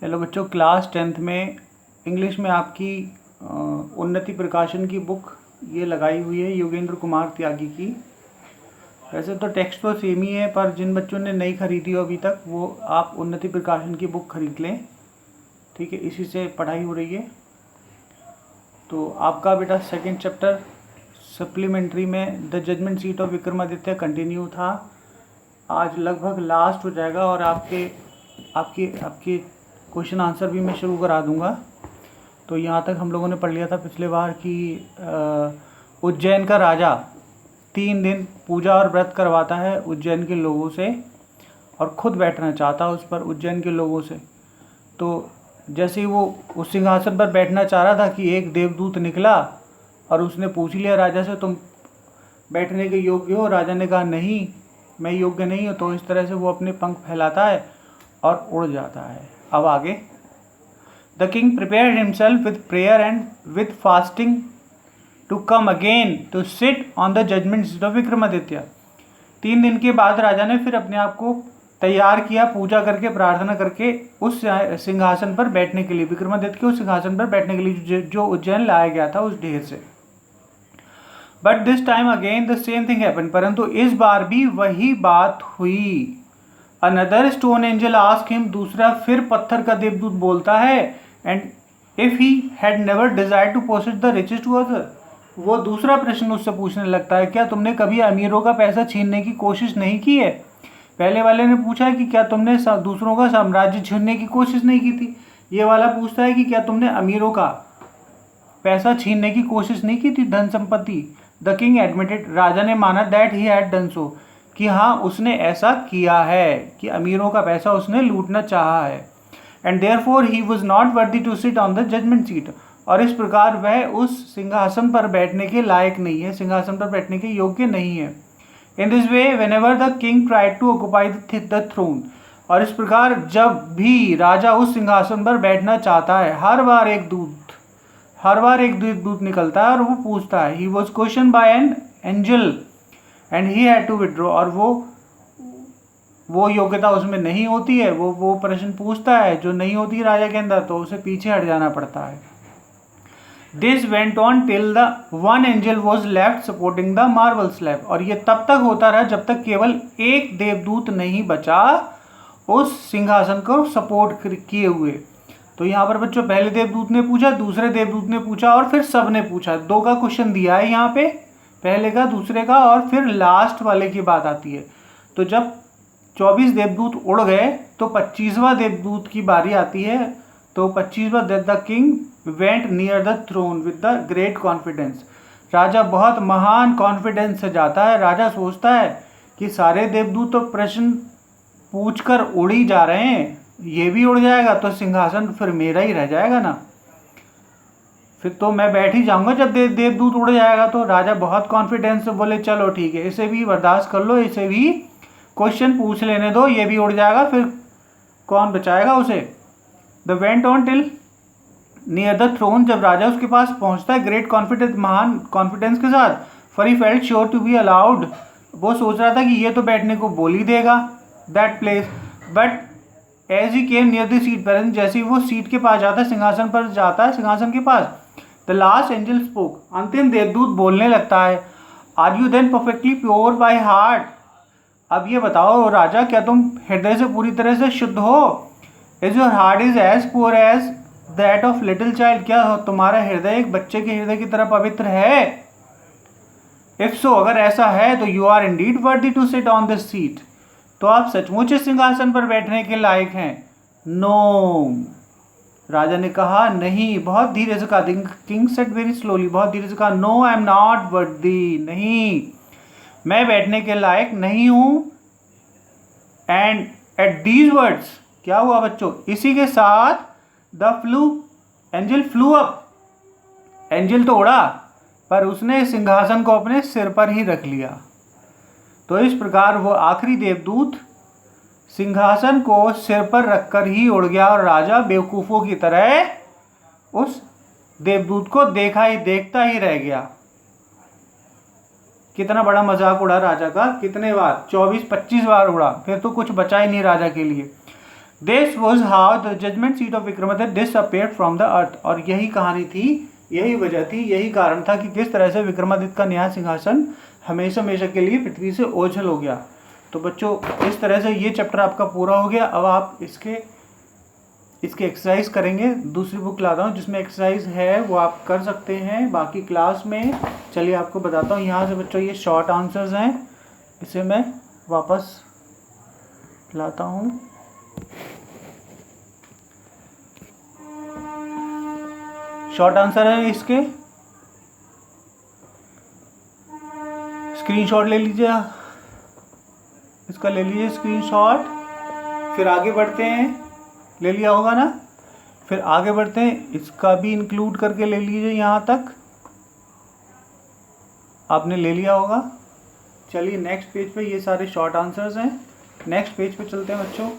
Hello बच्चों, class 10th में English में आपकी उन्नति प्रकाशन की बुक ये लगाई हुई है योगेंद्र कुमार त्यागी की। वैसे तो टेक्स्ट तो सेम ही है, पर जिन बच्चों ने नहीं खरीदी हो अभी तक वो आप उन्नति प्रकाशन की बुक खरीद लें। ठीक है, इसी से पढ़ाई हो रही है। तो आपका बेटा सेकंड चैप्टर सप्लीमेंट्री में the judgement seat of Vikramaditya continue था। आज लगभग लास्ट हो जाएगा और आपके आपके आपके क्वेश्चन आंसर भी मैं शुरू करा दूंगा। तो यहाँ तक हम लोगों ने पढ़ लिया था पिछले बार कि उज्जैन का राजा 3 दिन पूजा और व्रत करवाता है उज्जैन के लोगों से और खुद बैठना चाहता है उस पर उज्जैन के लोगों से। तो जैसे ही वो उस सिंहासन पर बैठना चाह रहा था कि एक देवदूत निकला और उसने पूछ लिया राजा से, तुम बैठने के योग्य हो? राजा ने कहा नहीं, मैं योग्य नहीं हूँ। तो इस तरह से वो अपने पंख फैलाता है और उड़ जाता है। अब आगे, the king prepared himself with prayer and with fasting to come again to sit on the judgement seat of Vikramaditya. 3 दिन के बाद राजा ने फिर अपने आप को तैयार किया, पूजा करके प्रार्थना करके उस सिंहासन पर बैठने के लिए, विक्रमादित्य के उस सिंहासन पर बैठने के लिए जो उज्जैन लाया गया था उस ढेर से। But this time again the same thing happen, परंतु इस बार भी वही बात हुई। Another stone angel ask him, दूसरा फिर पत्थर का देवदूत बोलता है, and if he had never desire to possess the richest to other, वो दूसरा प्रश्न उससे पूछने लगता है, क्या तुमने कभी अमीरों का पैसा छीनने की कोशिश नहीं की है? पहले वाले ने पूछा है कि क्या तुमने दूसरों का साम्राज्य छीनने की कोशिश नहीं की थी। ये वाला पूछता है कि क्या तुमने अमीरों का पैसा छीनने की कोशिश नहीं की थी, धन संपत्ति। द किंग एडमिटेड, राजा ने माना, that he had done so, कि हाँ उसने ऐसा किया है, कि अमीरों का पैसा उसने लूटना चाहा है। And therefore he was not worthy to sit on the judgement seat, और इस प्रकार वह उस सिंहासन पर बैठने के लायक नहीं है, सिंहासन पर बैठने के योग्य नहीं है। In this way whenever the king tried to occupy the throne, और इस प्रकार जब भी राजा उस सिंहासन पर बैठना चाहता है, हर बार एक दूत निकलता है और वो पूछता है, he was question by an angel and he had to withdraw, और वो योग्यता उसमें नहीं होती है, वो प्रश्न पूछता है जो नहीं होती राजा के अंदर, तो उसे पीछे हट जाना पड़ता है। This went on till the one angel was left supporting the marble slab, और ये तब तक होता रहा जब तक केवल एक देवदूत नहीं बचा उस सिंहासन को सपोर्ट किए हुए। तो यहाँ पर बच्चों पहले देवदूत ने पूछा, दूसरे देवदूत ने पूछा और फिर सब ने पूछा। 2 का क्वेश्चन दिया है यहाँ पे, पहले का, दूसरे का, और फिर लास्ट वाले की बात आती है। तो जब 24 देवदूत उड़ गए तो 25वां देवदूत की बारी आती है। तो 25वां, the king went near the throne with the great confidence, राजा बहुत महान कॉन्फिडेंस से जाता है। राजा सोचता है कि सारे देवदूत तो प्रश्न पूछकर उड़ ही जा रहे हैं, ये भी उड़ जाएगा तो सिंहासन फिर मेरा ही रह जाएगा ना, फिर तो मैं बैठ ही जाऊंगा जब देवदूत उड़ जाएगा। तो राजा बहुत कॉन्फिडेंस से बोले, चलो ठीक है, इसे भी बर्दाश्त कर लो, इसे भी क्वेश्चन पूछ लेने दो, ये भी उड़ जाएगा, फिर कौन बचाएगा उसे। The went on till near the throne, जब राजा उसके पास पहुंचता है ग्रेट कॉन्फिडेंस, महान कॉन्फिडेंस के साथ, for he felt sure to be allowed, वो सोच रहा था कि ये तो बैठने को बोल ही देगा that place. But as he came near the seat पर, जैसे ही वो सीट के पास जाता है, सिंहासन पर जाता है, सिंहासन के पास, द लास्ट एंजल स्पोक, अंतिम देवदूत बोलने लगता है, are you then perfectly pure by heart, अब ये बताओ राजा, क्या तुम हृदय से पूरी तरह से शुद्ध हो? Is your heart is as pure as that of little child, क्या तुम्हारा हृदय एक बच्चे के हृदय की तरह पवित्र है? इफ सो, अगर ऐसा है तो you are indeed worthy to sit on this seat, तो आप सचमुच इस सिंहासन पर बैठने के लायक हैं। नो, राजा ने कहा नहीं, बहुत धीरे से कहा, किंग सेड वेरी स्लोली, बहुत धीरे से कहा, no I am not worthy, नहीं, मैं बैठने के लायक नहीं हूं। एंड एट दीज वर्ड्स, क्या हुआ बच्चों, इसी के साथ the angel flu up, angel तो उड़ा पर उसने सिंहासन को अपने सिर पर ही रख लिया। तो इस प्रकार वो आखिरी देवदूत सिंहासन को सिर पर रखकर ही उड़ गया और राजा बेवकूफों की तरह उस देवदूत को देखता ही रह गया। कितना बड़ा मजाक उड़ा राजा का, कितने बार, 24-25 बार उड़ा, फिर तो कुछ बचा ही नहीं राजा के लिए। This was how the judgement seat of Vikramaditya disappeared from the earth. और यही कहानी थी, यही वजह थी, यही कारण था कि किस तरह से विक्रमादित्य का न्याय सिंहासन हमेशा हमेशा के लिए पृथ्वी से ओझल हो गया। तो बच्चों इस तरह से ये चैप्टर आपका पूरा हो गया। अब आप इसके एक्सरसाइज करेंगे। दूसरी बुक लाता हूँ जिसमें एक्सरसाइज है, वो आप कर सकते हैं बाकी क्लास में। चलिए आपको बताता हूँ। यहाँ से बच्चों ये शॉर्ट आंसर्स हैं, इसे मैं वापस लाता हूँ। शॉर्ट आंसर है इसके, स्क्रीनशॉट ले लीजिए, इसका ले लीजिए स्क्रीनशॉट। फिर आगे बढ़ते हैं, ले लिया होगा ना। फिर आगे बढ़ते हैं, इसका भी इंक्लूड करके ले लीजिए, यहाँ तक आपने ले लिया होगा। चलिए नेक्स्ट पेज पे ये सारे शॉर्ट आंसर्स हैं। नेक्स्ट पेज पे चलते हैं बच्चों।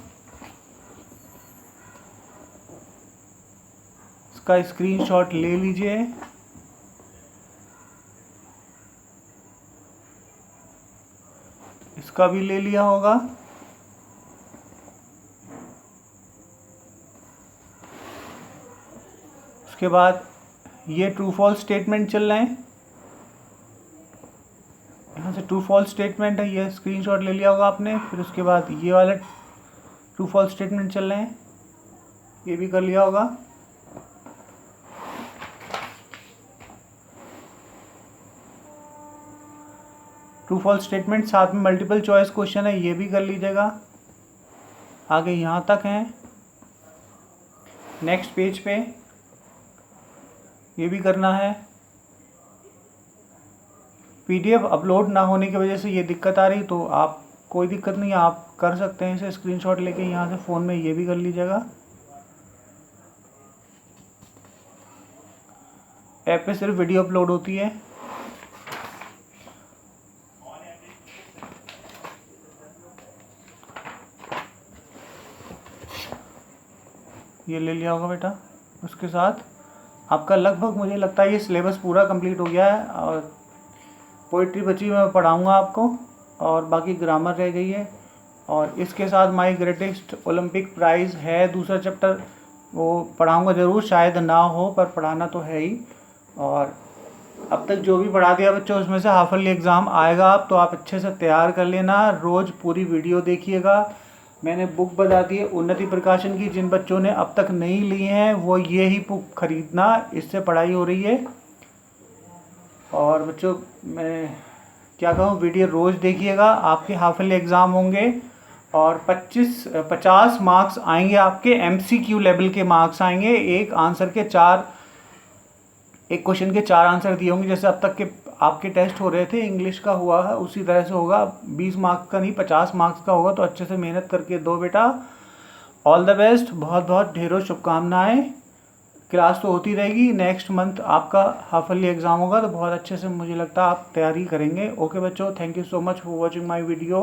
इसका स्क्रीनशॉट ले लीजिए। इसका भी ले लिया होगा। उसके बाद ये ट्रू फॉल्स स्टेटमेंट चल रहे हैं, यहाँ से ट्रू फॉल्स स्टेटमेंट है, ये स्क्रीनशॉट ले लिया होगा आपने। फिर उसके बाद ये वाले ट्रू फॉल्स स्टेटमेंट चल रहे हैं, ये भी कर लिया होगा। ट्रू फॉल्स स्टेटमेंट साथ में मल्टीपल चॉइस क्वेश्चन है, ये भी कर लीजिएगा। आगे यहाँ तक हैं। नेक्स्ट पेज पे ये भी करना है। पीडीएफ अपलोड ना होने की वजह से ये दिक्कत आ रही, तो आप कोई दिक्कत नहीं, आप कर सकते हैं इसे स्क्रीनशॉट लेके यहाँ से फ़ोन में, ये भी कर लीजिएगा। ऐप पे सिर्फ वीडियो अपलोड होती है। ये ले लिया होगा बेटा। उसके साथ आपका लगभग मुझे लगता है ये सिलेबस पूरा कंप्लीट हो गया है। और पोइट्री बची मैं पढ़ाऊँगा आपको, और बाकी ग्रामर रह गई है। और इसके साथ माय ग्रेटेस्ट ओलंपिक प्राइज़ है दूसरा चैप्टर, वो पढ़ाऊँगा ज़रूर, शायद ना हो पर पढ़ाना तो है ही। और अब तक जो भी पढ़ा दिया बच्चों, उसमें से हाफ ईयरली एग्ज़ाम आएगा आप, तो आप अच्छे से तैयार कर लेना। रोज़ पूरी वीडियो देखिएगा। मैंने बुक बता दी है उन्नति प्रकाशन की, जिन बच्चों ने अब तक नहीं ली हैं वो ये ही बुक खरीदना, इससे पढ़ाई हो रही है। और बच्चों मैं क्या कहूँ, वीडियो रोज़ देखिएगा। आपके हाफ ईयरली एग्ज़ाम होंगे और 50 मार्क्स आएंगे आपके, MCQ लेवल के मार्क्स आएंगे। एक क्वेश्चन के 4 आंसर दिए होंगे, जैसे अब तक के आपके टेस्ट हो रहे थे, इंग्लिश का हुआ है उसी तरह से होगा। 20 मार्क्स का नहीं, 50 मार्क्स का होगा। तो अच्छे से मेहनत करके दो बेटा। ऑल द बेस्ट, बहुत बहुत ढेरों शुभकामनाएं। क्लास तो होती रहेगी। नेक्स्ट मंथ आपका हाफ ईयरली एग्ज़ाम होगा, तो बहुत अच्छे से मुझे लगता है आप तैयारी करेंगे। ओके बच्चों, thank you so much for watching my video.